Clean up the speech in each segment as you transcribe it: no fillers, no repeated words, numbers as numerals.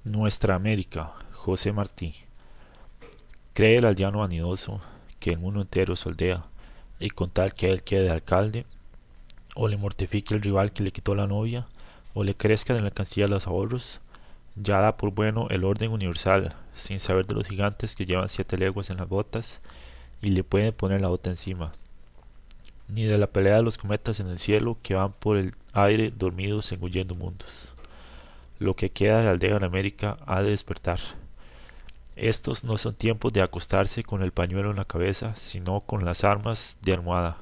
Nuestra América, José Martí. Cree el aldeano vanidoso que el mundo entero es su aldea, y con tal que él quede de alcalde, o le mortifique el rival que le quitó la novia, o le crezcan en la alcancía los ahorros, ya da por bueno el orden universal, sin saber de los gigantes que llevan 7 leguas en las botas y le pueden poner la bota encima, ni de la pelea de los cometas en el cielo que van por el aire dormidos engullendo mundos. Lo que queda de la aldea en América ha de despertar. Estos no son tiempos de acostarse con el pañuelo en la cabeza, sino con las armas de almohada,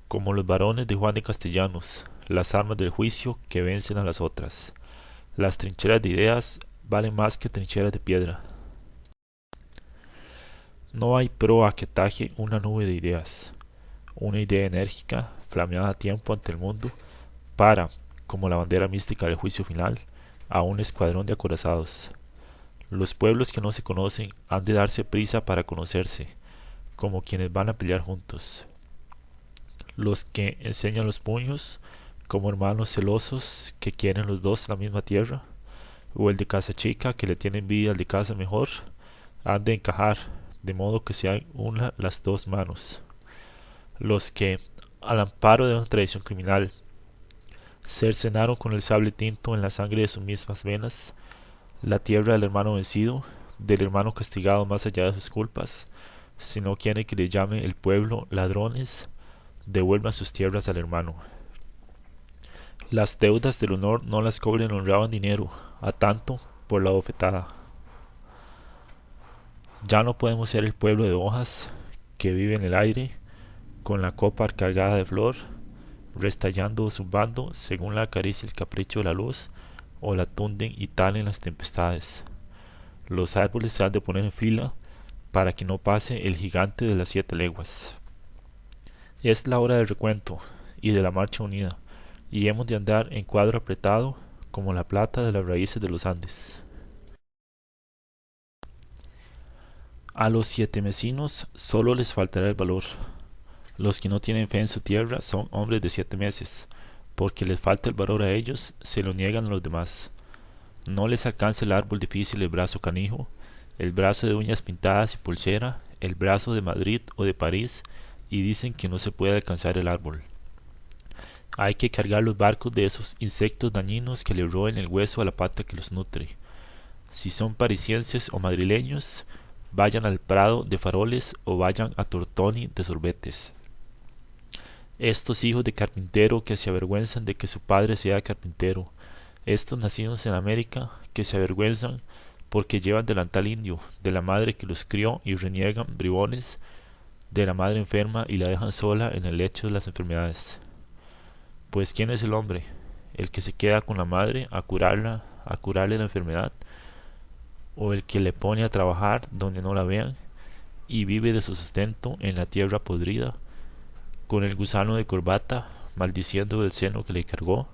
como los varones de Juan de Castellanos, las armas del juicio que vencen a las otras. Las trincheras de ideas valen más que trincheras de piedra. No hay proa que taje una nube de ideas, una idea enérgica, flameada a tiempo ante el mundo, para, como la bandera mística del juicio final, a un escuadrón de acorazados. Los pueblos que no se conocen han de darse prisa para conocerse, como quienes van a pelear juntos. Los que enseñan los puños, como hermanos celosos que quieren los dos la misma tierra, o el de casa chica que le tiene envidia al de casa mejor, han de encajar, de modo que sean una las dos manos. Los que, al amparo de una tradición criminal, cercenaron con el sable tinto en la sangre de sus mismas venas la tierra del hermano vencido, del hermano castigado más allá de sus culpas, si no quiere que le llame el pueblo ladrones, devuelvan sus tierras al hermano. Las deudas del honor no las cobren honrado en dinero, a tanto por la bofetada. Ya no podemos ser el pueblo de hojas que vive en el aire, con la copa cargada de flor, restallando o zumbando según la acaricia el capricho de la luz, o la tunden y talen las tempestades. Los árboles se han de poner en fila para que no pase el gigante de las 7 leguas. Es la hora del recuento y de la marcha unida, y hemos de andar en cuadro apretado como la plata de las raíces de los Andes. A los 7 mesinos solo les faltará el valor. Los que no tienen fe en su tierra son hombres de 7 meses, porque les falta el valor a ellos, se lo niegan a los demás. No les alcanza el árbol difícil el brazo canijo, el brazo de uñas pintadas y pulsera, el brazo de Madrid o de París, y dicen que no se puede alcanzar el árbol. Hay que cargar los barcos de esos insectos dañinos que le roen el hueso a la pata que los nutre. Si son parisienses o madrileños, vayan al Prado de faroles o vayan a Tortoni de sorbetes. Estos hijos de carpintero que se avergüenzan de que su padre sea carpintero, estos nacidos en América que se avergüenzan porque llevan delantal indio, de la madre que los crió y reniegan bribones, de la madre enferma y la dejan sola en el lecho de las enfermedades. Pues ¿quién es el hombre? ¿El que se queda con la madre a curarla, a curarle la enfermedad? ¿O el que le pone a trabajar donde no la vean y vive de su sustento en la tierra podrida, con el gusano de corbata, maldiciendo el seno que le cargó,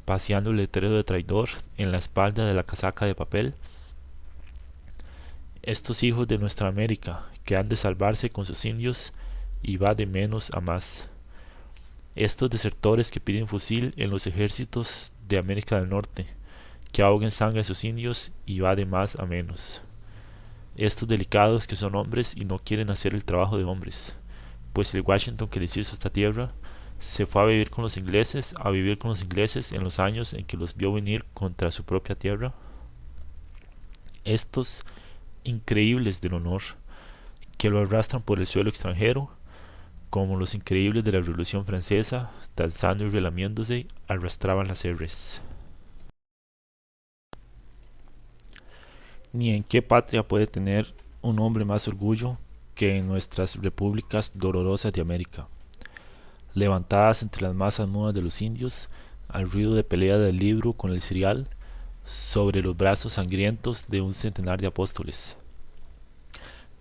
paseando el letrero de traidor en la espalda de la casaca de papel? Estos hijos de nuestra América, que han de salvarse con sus indios, y va de menos a más. Estos desertores que piden fusil en los ejércitos de América del Norte, que ahoguen sangre a sus indios, y va de más a menos. Estos delicados que son hombres y no quieren hacer el trabajo de hombres, pues el Washington que les hizo esta tierra se fue a vivir con los ingleses, en los años en que los vio venir contra su propia tierra. Estos increíbles del honor, que lo arrastran por el suelo extranjero, como los increíbles de la Revolución Francesa, danzando y relamiéndose, arrastraban las herres. Ni en qué patria puede tener un hombre más orgullo que en nuestras repúblicas dolorosas de América, levantadas entre las masas mudas de los indios, al ruido de pelea del libro con el cereal, sobre los brazos sangrientos de un centenar de apóstoles.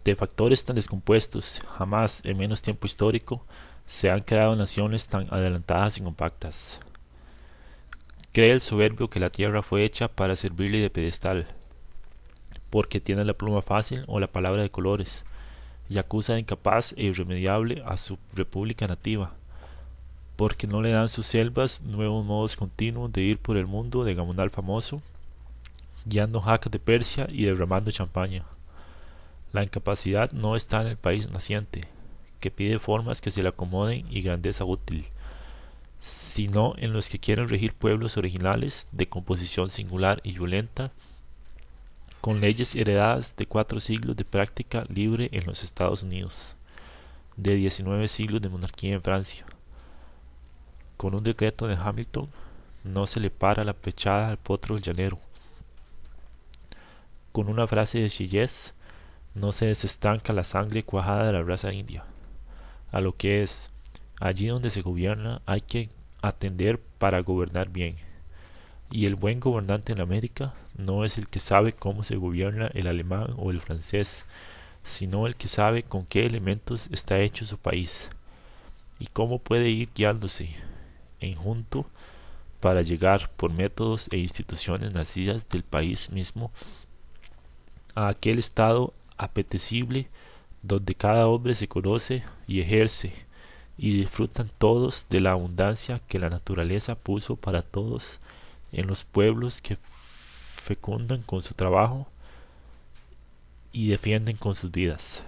De factores tan descompuestos, jamás en menos tiempo histórico se han creado naciones tan adelantadas y compactas. Cree el soberbio que la tierra fue hecha para servirle de pedestal, porque tiene la pluma fácil o la palabra de colores, y acusa de incapaz e irremediable a su república nativa, porque no le dan sus selvas nuevos modos continuos de ir por el mundo de gamonal famoso, guiando jacas de Persia y derramando champaña. La incapacidad no está en el país naciente, que pide formas que se le acomoden y grandeza útil, sino en los que quieren regir pueblos originales de composición singular y violenta, con leyes heredadas de 4 siglos de práctica libre en los Estados Unidos, de 19 siglos de monarquía en Francia. Con un decreto de Hamilton no se le para la pechada al potro llanero. Con una frase de Sieyès no se desestanca la sangre cuajada de la raza india. A lo que es, allí donde se gobierna hay que atender para gobernar bien. Y el buen gobernante en América no es el que sabe cómo se gobierna el alemán o el francés, sino el que sabe con qué elementos está hecho su país y cómo puede ir guiándose en junto para llegar por métodos e instituciones nacidas del país mismo a aquel estado apetecible donde cada hombre se conoce y ejerce y disfrutan todos de la abundancia que la naturaleza puso para todos en los pueblos que fecundan con su trabajo y defienden con sus vidas.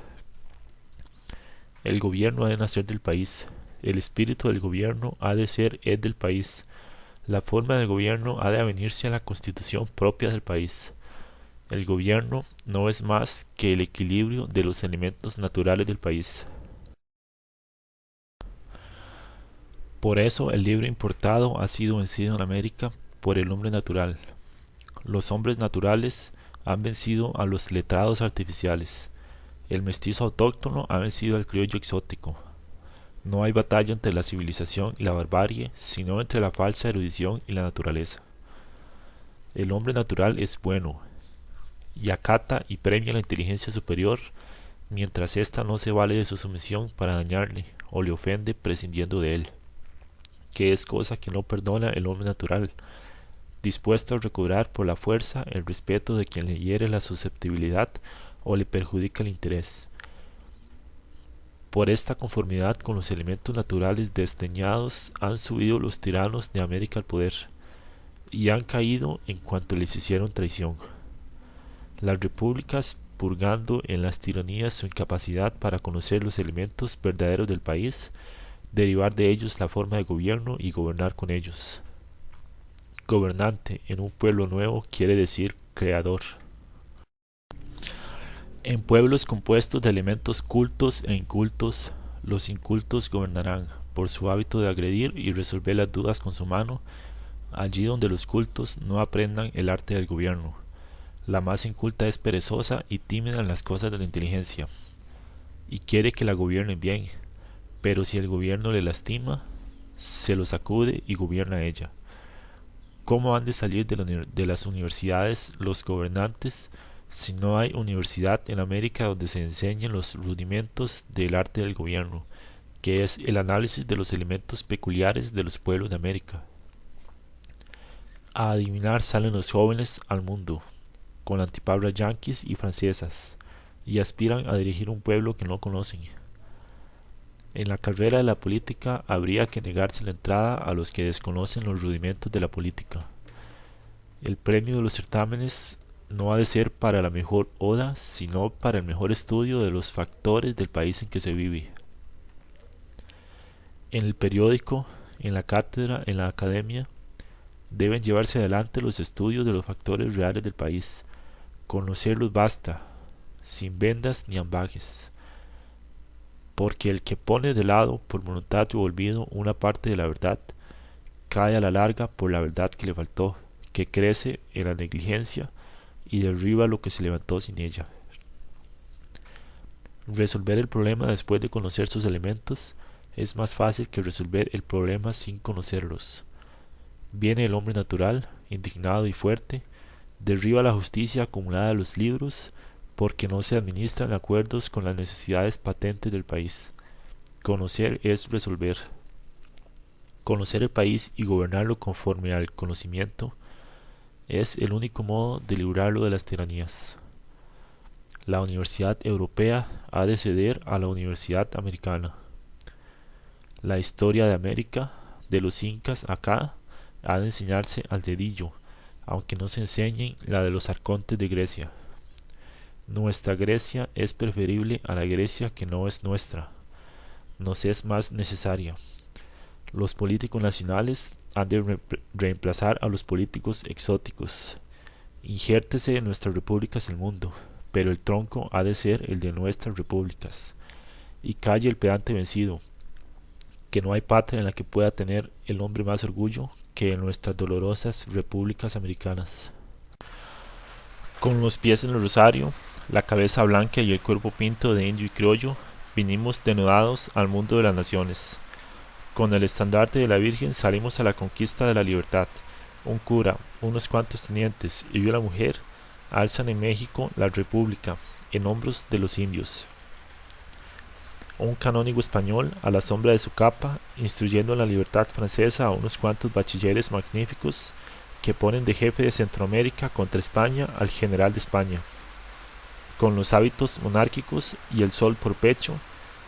El gobierno ha de nacer del país, el espíritu del gobierno ha de ser el del país, la forma del gobierno ha de avenirse a la constitución propia del país. El gobierno no es más que el equilibrio de los elementos naturales del país. Por eso el libro importado ha sido vencido en América por el hombre natural. Los hombres naturales han vencido a los letrados artificiales. El mestizo autóctono ha vencido al criollo exótico. No hay batalla entre la civilización y la barbarie, sino entre la falsa erudición y la naturaleza. El hombre natural es bueno, y acata y premia la inteligencia superior, mientras ésta no se vale de su sumisión para dañarle, o le ofende prescindiendo de él, que es cosa que no perdona el hombre natural, dispuesto a recobrar por la fuerza el respeto de quien le hiere la susceptibilidad o le perjudica el interés. Por esta conformidad con los elementos naturales desdeñados han subido los tiranos de América al poder, y han caído en cuanto les hicieron traición. Las repúblicas, purgando en las tiranías su incapacidad para conocer los elementos verdaderos del país, derivar de ellos la forma de gobierno y gobernar con ellos. Gobernante en un pueblo nuevo quiere decir creador. En pueblos compuestos de elementos cultos e incultos, los incultos gobernarán por su hábito de agredir y resolver las dudas con su mano, allí donde los cultos no aprendan el arte del gobierno. La más inculta es perezosa y tímida en las cosas de la inteligencia, y quiere que la gobiernen bien, pero si el gobierno le lastima, se lo sacude y gobierna ella. ¿Cómo han de salir de las universidades los gobernantes si no hay universidad en América donde se enseñen los rudimentos del arte del gobierno, que es el análisis de los elementos peculiares de los pueblos de América? A adivinar salen los jóvenes al mundo, con antipabras yanquis y francesas, y aspiran a dirigir un pueblo que no conocen. En la carrera de la política habría que negarse la entrada a los que desconocen los rudimentos de la política. El premio de los certámenes no ha de ser para la mejor oda, sino para el mejor estudio de los factores del país en que se vive. En el periódico, en la cátedra, en la academia, deben llevarse adelante los estudios de los factores reales del país. Conocerlos basta, sin vendas ni ambajes, porque el que pone de lado por voluntad o olvido una parte de la verdad, cae a la larga por la verdad que le faltó, que crece en la negligencia y derriba lo que se levantó sin ella. Resolver el problema después de conocer sus elementos es más fácil que resolver el problema sin conocerlos. Viene el hombre natural, indignado y fuerte, derriba la justicia acumulada de los libros, porque no se administran acuerdos con las necesidades patentes del país. Conocer es resolver. Conocer el país y gobernarlo conforme al conocimiento es el único modo de librarlo de las tiranías. La Universidad Europea ha de ceder a la Universidad Americana. La historia de América, de los incas acá, ha de enseñarse al dedillo, aunque no se enseñen la de los arcontes de Grecia. Nuestra Grecia es preferible a la Grecia que no es nuestra, nos es más necesaria. Los políticos nacionales han de reemplazar a los políticos exóticos. Injértese en nuestras repúblicas el mundo, pero el tronco ha de ser el de nuestras repúblicas. Y calle el pedante vencido, que no hay patria en la que pueda tener el hombre más orgullo que en nuestras dolorosas repúblicas americanas. Con los pies en el rosario, la cabeza blanca y el cuerpo pinto de indio y criollo, vinimos denudados al mundo de las naciones. Con el estandarte de la Virgen salimos a la conquista de la libertad. Un cura, unos cuantos tenientes y una mujer alzan en México la república en hombros de los indios. Un canónigo español, a la sombra de su capa, instruyendo en la libertad francesa a unos cuantos bachilleres magníficos que ponen de jefe de Centroamérica contra España al general de España. Con los hábitos monárquicos y el sol por pecho,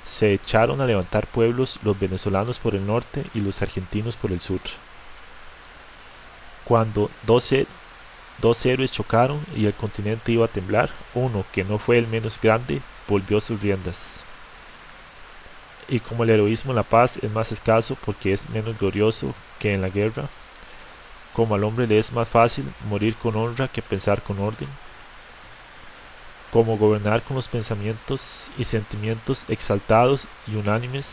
se echaron a levantar pueblos los venezolanos por el norte y los argentinos por el sur. Cuando dos héroes chocaron y el continente iba a temblar, uno, que no fue el menos grande, volvió sus riendas. Y como el heroísmo en la paz es más escaso porque es menos glorioso que en la guerra, como al hombre le es más fácil morir con honra que pensar con orden, como gobernar con los pensamientos y sentimientos exaltados y unánimes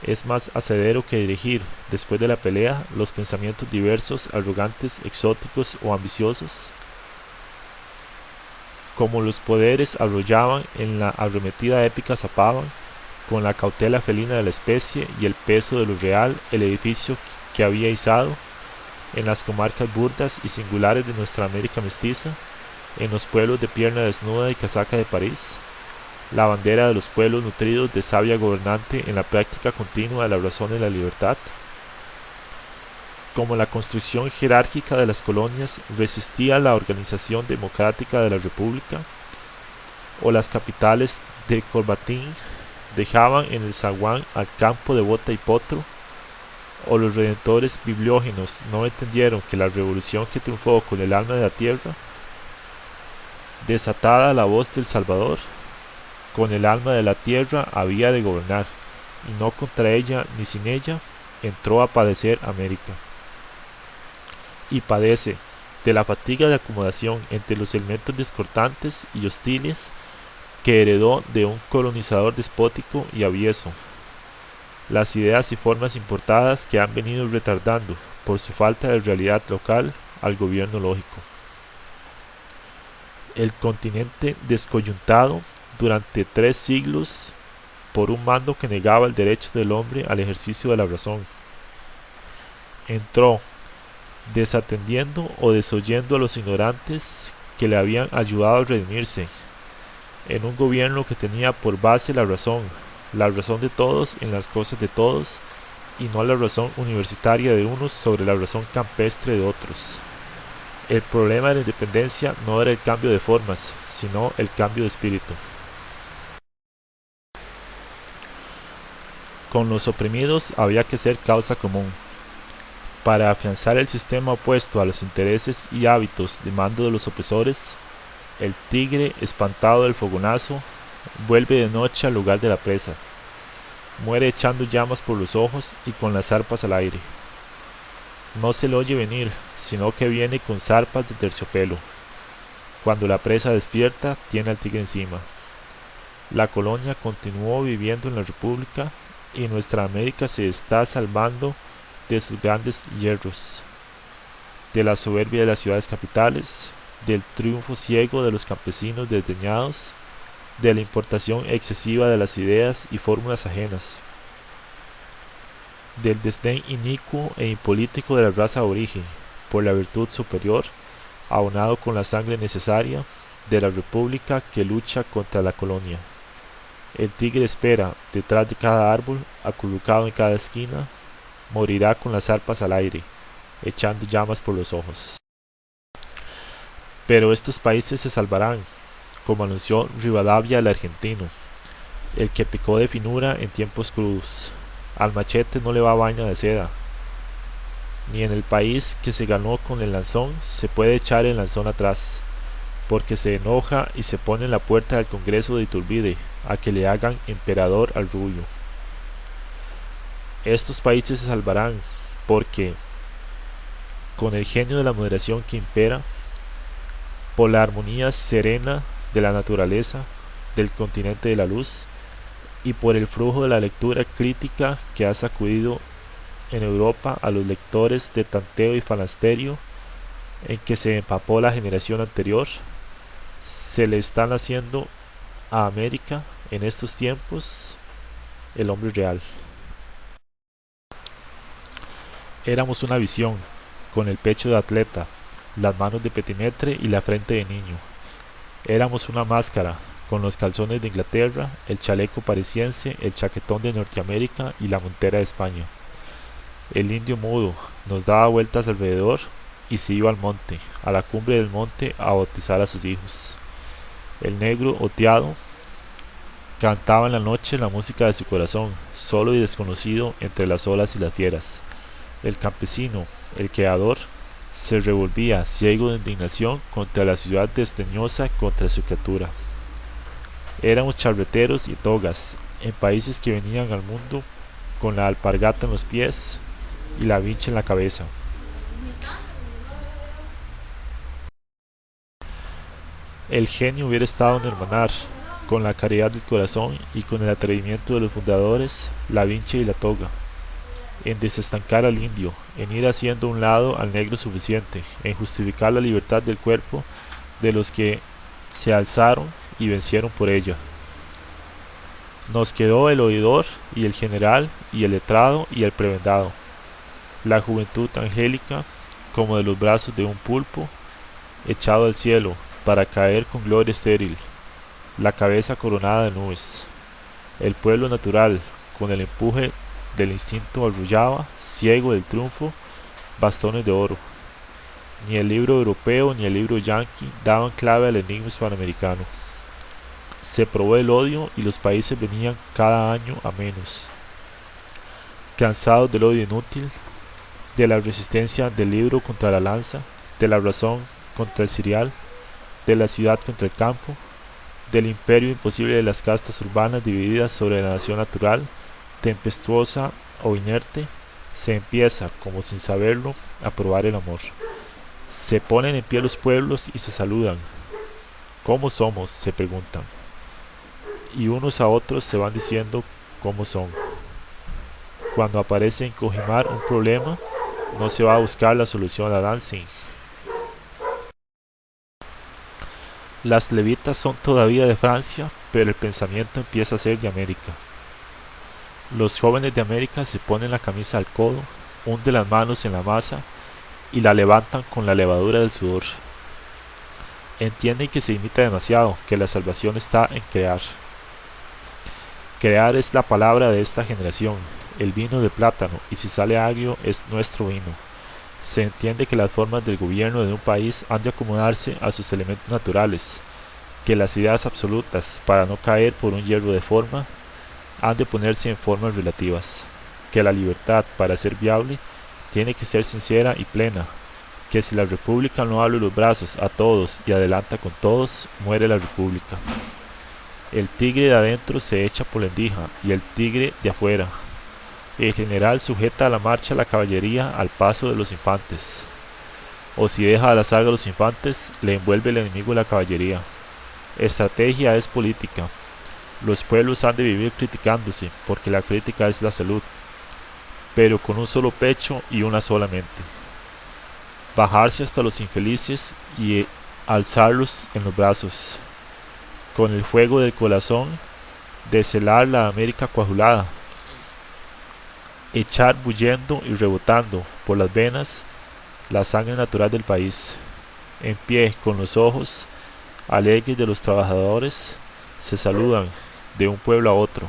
es más hacedero que dirigir, después de la pelea, los pensamientos diversos, arrogantes, exóticos o ambiciosos, como los poderes arrollaban en la arremetida épica zapaban, con la cautela felina de la especie y el peso de lo real, el edificio que había izado en las comarcas burdas y singulares de nuestra América mestiza, en los pueblos de pierna desnuda y casaca de París, la bandera de los pueblos nutridos de sabia gobernante en la práctica continua de la razón y la libertad, como la construcción jerárquica de las colonias resistía a la organización democrática de la república, o las capitales de Corbatín dejaban en el zaguán al campo de Bota y Potro, o los redentores bibliógenos no entendieron que la revolución que triunfó con el alma de la tierra, desatada la voz del Salvador, con el alma de la tierra había de gobernar, y no contra ella ni sin ella entró a padecer América. Y padece de la fatiga de acomodación entre los elementos discordantes y hostiles que heredó de un colonizador despótico y avieso, las ideas y formas importadas que han venido retardando, por su falta de realidad local, al gobierno lógico. El continente descoyuntado durante 3 siglos por un mando que negaba el derecho del hombre al ejercicio de la razón, entró desatendiendo o desoyendo a los ignorantes que le habían ayudado a redimirse, en un gobierno que tenía por base la razón de todos en las cosas de todos, y no la razón universitaria de unos sobre la razón campestre de otros. El problema de la independencia no era el cambio de formas, sino el cambio de espíritu. Con los oprimidos había que ser causa común. Para afianzar el sistema opuesto a los intereses y hábitos de mando de los opresores, el tigre, espantado del fogonazo, vuelve de noche al lugar de la presa. Muere echando llamas por los ojos y con las zarpas al aire. No se le oye venir, sino que viene con zarpas de terciopelo. Cuando la presa despierta, tiene al tigre encima. La colonia continuó viviendo en la república y nuestra América se está salvando de sus grandes hierros, de la soberbia de las ciudades capitales, del triunfo ciego de los campesinos desdeñados, de la importación excesiva de las ideas y fórmulas ajenas, del desdén inicuo e impolítico de la raza aborigen por la virtud superior, aunado con la sangre necesaria de la república que lucha contra la colonia. El tigre espera, detrás de cada árbol, acurrucado en cada esquina, morirá con las zarpas al aire, echando llamas por los ojos. Pero estos países se salvarán, como anunció Rivadavia el argentino, el que pecó de finura en tiempos crudos. Al machete no le va vaina de seda. Ni en el país que se ganó con el lanzón se puede echar el lanzón atrás, porque se enoja y se pone en la puerta del Congreso de Iturbide a que le hagan emperador al rubio. Estos países se salvarán porque, con el genio de la moderación que impera, por la armonía serena de la naturaleza del continente de la luz, y por el flujo de la lectura crítica que ha sacudido en Europa a los lectores de tanteo y falasterio en que se empapó la generación anterior, se le están haciendo a América en estos tiempos el hombre real. Éramos una visión, con el pecho de atleta, las manos de petimetre y la frente de niño. Éramos una máscara, con los calzones de Inglaterra, el chaleco parisiense, el chaquetón de Norteamérica y la montera de España. El indio mudo nos daba vueltas alrededor y se iba al monte, a la cumbre del monte, a bautizar a sus hijos. El negro oteado cantaba en la noche la música de su corazón, solo y desconocido entre las olas y las fieras. El campesino, el creador, se revolvía, ciego de indignación, contra la ciudad desdeñosa, contra su criatura. Éramos charreteros y togas, en países que venían al mundo con la alpargata en los pies y la vincha en la cabeza. El genio hubiera estado en hermanar, con la caridad del corazón y con el atrevimiento de los fundadores, la vincha y la toga, en desestancar al indio, en ir haciendo a un lado al negro suficiente, en justificar la libertad del cuerpo de los que se alzaron y vencieron por ella. Nos quedó el oidor y el general y el letrado y el prebendado, la juventud angélica como de los brazos de un pulpo echado al cielo para caer con gloria estéril, la cabeza coronada de nubes. El pueblo natural, con el empuje del instinto, arrullaba, ciego del triunfo, bastones de oro. Ni el libro europeo ni el libro yanqui daban clave al enigma hispanoamericano. Se probó el odio y los países venían cada año a menos. Cansados del odio inútil, de la resistencia del libro contra la lanza, de la razón contra el cereal, de la ciudad contra el campo, del imperio imposible de las castas urbanas divididas sobre la nación natural, tempestuosa o inerte, se empieza, como sin saberlo, a probar el amor. Se ponen en pie los pueblos y se saludan. ¿Cómo somos?, se preguntan. Y unos a otros se van diciendo cómo son. Cuando aparece en Cojimar un problema, no se va a buscar la solución a Danzig. Las levitas son todavía de Francia, pero el pensamiento empieza a ser de América. Los jóvenes de América se ponen la camisa al codo, hunden las manos en la masa y la levantan con la levadura del sudor. Entienden que se imita demasiado, que la salvación está en crear. Crear es la palabra de esta generación, el vino de plátano, y si sale agrio es nuestro vino. Se entiende que las formas del gobierno de un país han de acomodarse a sus elementos naturales, que las ideas absolutas, para no caer por un hierro de forma, han de ponerse en formas relativas, que la libertad, para ser viable, tiene que ser sincera y plena, que si la república no abre los brazos a todos y adelanta con todos, muere la república. El tigre de adentro se echa por la endija y el tigre de afuera. El general sujeta a la marcha la caballería al paso de los infantes, o si deja a la saga a los infantes, le envuelve el enemigo la caballería. Estrategia es política. Los pueblos han de vivir criticándose, porque la crítica es la salud, pero con un solo pecho y una sola mente. Bajarse hasta los infelices y alzarlos en los brazos, con el fuego del corazón, deshelar la América coagulada, echar bullendo y rebotando por las venas la sangre natural del país. En pie, con los ojos alegres de los trabajadores, se saludan de un pueblo a otro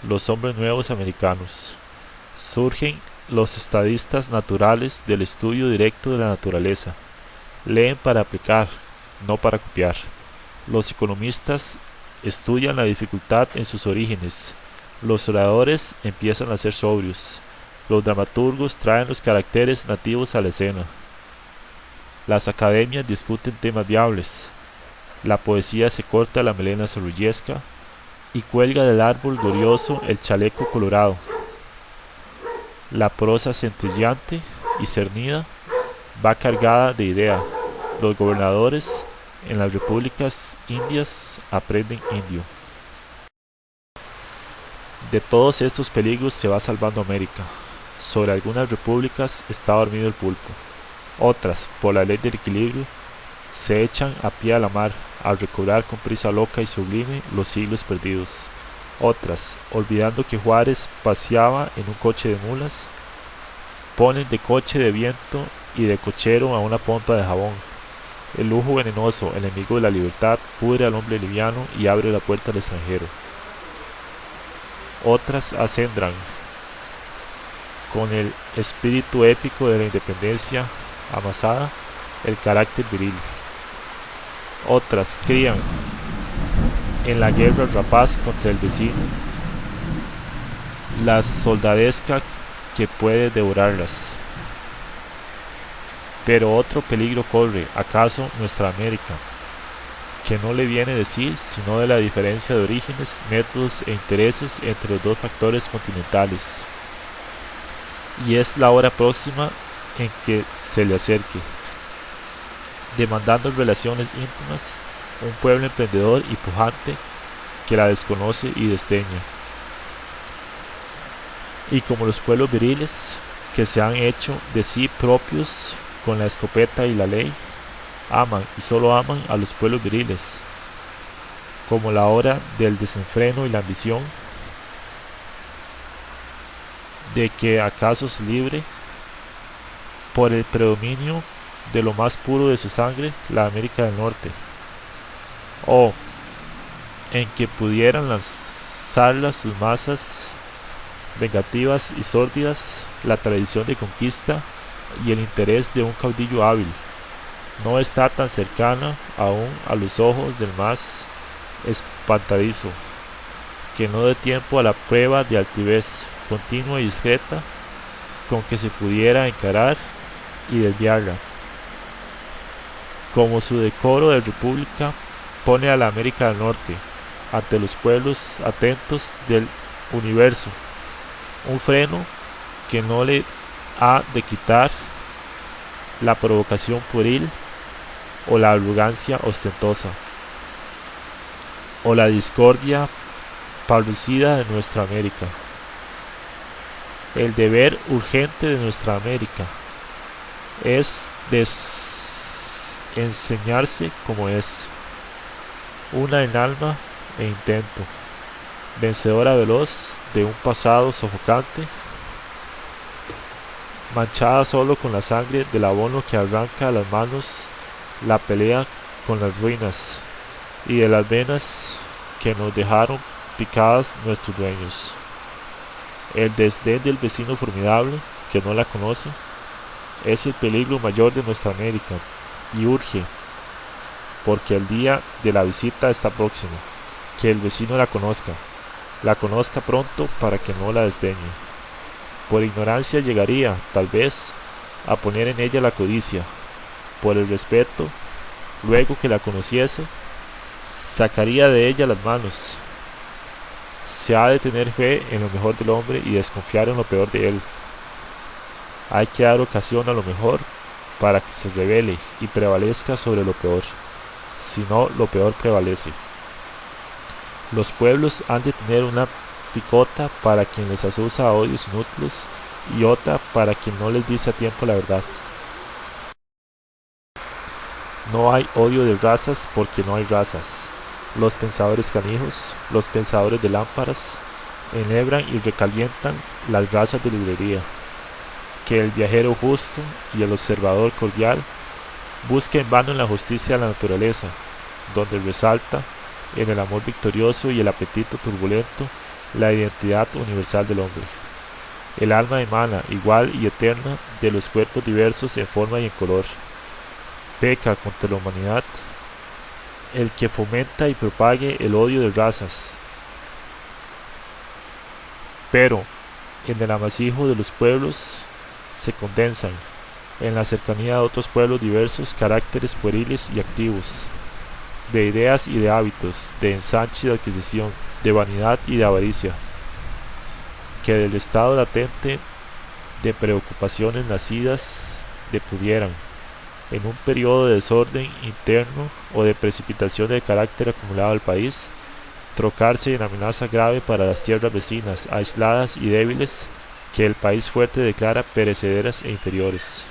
los hombres nuevos americanos. Surgen los estadistas naturales del estudio directo de la naturaleza. Leen para aplicar, no para copiar. Los economistas estudian la dificultad en sus orígenes. Los oradores empiezan a ser sobrios. Los dramaturgos traen los caracteres nativos a la escena. Las academias discuten temas viables. La poesía se corta la melena zorrillesca y cuelga del árbol glorioso el chaleco colorado. La prosa centellante y cernida va cargada de idea. Los gobernadores en las repúblicas indias aprenden indio. De todos estos peligros se va salvando América. Sobre algunas repúblicas está dormido el pulpo. Otras, por la ley del equilibrio, se echan a pie a la mar, a recobrar con prisa loca y sublime los siglos perdidos. Otras, olvidando que Juárez paseaba en un coche de mulas, ponen de coche de viento y de cochero a una pompa de jabón. El lujo venenoso, enemigo de la libertad, pudre al hombre liviano y abre la puerta al extranjero. Otras acendran con el espíritu épico de la independencia amasada el carácter viril. Otras crían en la guerra rapaz contra el vecino la soldadesca que puede devorarlas. Pero otro peligro corre, acaso, nuestra América, que no le viene de sí, sino de la diferencia de orígenes, métodos e intereses entre los dos factores continentales. Y es la hora próxima en que se le acerque, demandando relaciones íntimas, un pueblo emprendedor y pujante que la desconoce y desdeña. Y como los pueblos viriles que se han hecho de sí propios con la escopeta y la ley, aman y solo aman a los pueblos viriles, como la hora del desenfreno y la ambición de que acaso se libre por el predominio de lo más puro de su sangre la América del Norte, o en que pudieran lanzarlas sus masas vengativas y sórdidas la tradición de conquista y el interés de un caudillo hábil. No está tan cercana aún a los ojos del más espantadizo, que no dé tiempo a la prueba de altivez continua y discreta con que se pudiera encarar y desviarla. Como su decoro de república pone a la América del Norte ante los pueblos atentos del universo un freno que no le ha de quitar la provocación pueril o la arrogancia ostentosa o la discordia parricida de nuestra América. El deber urgente de nuestra América es enseñarse como es, una en alma e intento, vencedora veloz de un pasado sofocante, manchada solo con la sangre del abono que arranca a las manos la pelea con las ruinas y de las venas que nos dejaron picadas nuestros dueños. El desdén del vecino formidable que no la conoce es el peligro mayor de nuestra América y urge, porque el día de la visita está próximo, que el vecino la conozca pronto para que no la desdeñe. Por ignorancia llegaría, tal vez, a poner en ella la codicia. Por el respeto, luego que la conociese, sacaría de ella las manos. Se ha de tener fe en lo mejor del hombre y desconfiar en lo peor de él. Hay que dar ocasión a lo mejor para que se revele y prevalezca sobre lo peor. Si no, lo peor prevalece. Los pueblos han de tener una picota para quien les asusa odios inútiles y otra para quien no les dice a tiempo la verdad. No hay odio de razas porque no hay razas. Los pensadores canijos, los pensadores de lámparas, enhebran y recalientan las razas de librería. Que el viajero justo y el observador cordial busque en vano en la justicia de la naturaleza, donde resalta, en el amor victorioso y el apetito turbulento, la identidad universal del hombre. El alma emana, igual y eterna, de los cuerpos diversos en forma y en color. Peca contra la humanidad el que fomenta y propague el odio de razas. Pero, En el amasijo de los pueblos se condensan, en la cercanía de otros pueblos diversos caracteres pueriles y activos, de ideas y de hábitos, de ensanche y de adquisición, de vanidad y de avaricia, que del estado latente de preocupaciones nacidas depudieran, en un periodo de desorden interno o de precipitación de carácter acumulado al país, trocarse en amenaza grave para las tierras vecinas, aisladas y débiles, que el país fuerte declara perecederas e inferiores.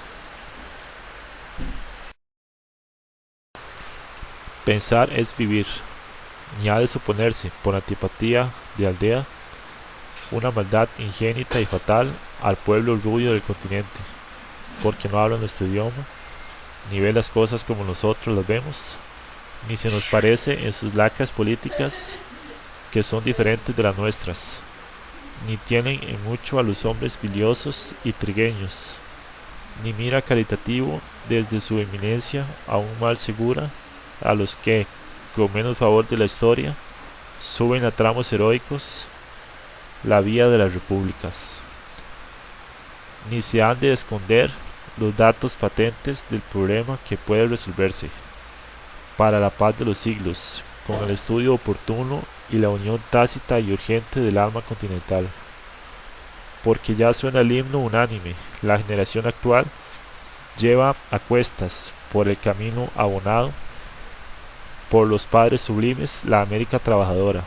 Pensar es vivir, ni ha de suponerse, por antipatía de aldea, una maldad ingénita y fatal al pueblo rubio del continente, porque no habla nuestro idioma, ni ve las cosas como nosotros las vemos, ni se nos parece en sus lacras políticas, que son diferentes de las nuestras, ni tienen en mucho a los hombres biliosos y trigueños, ni mira caritativo desde su eminencia aún mal segura a los que, con menos favor de la historia, suben a tramos heroicos la vía de las repúblicas, ni se han de esconder los datos patentes del problema que puede resolverse, para la paz de los siglos, con el estudio oportuno y la unión tácita y urgente del alma continental. Porque ya suena el himno unánime, la generación actual lleva a cuestas, por el camino abonado por los padres sublimes, la América trabajadora,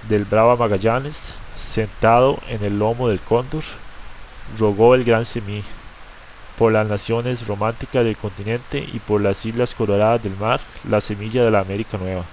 del bravo Magallanes, sentado en el lomo del cóndor, rogó el gran Semí, por las naciones románticas del continente y por las islas coloradas del mar, la semilla de la América Nueva.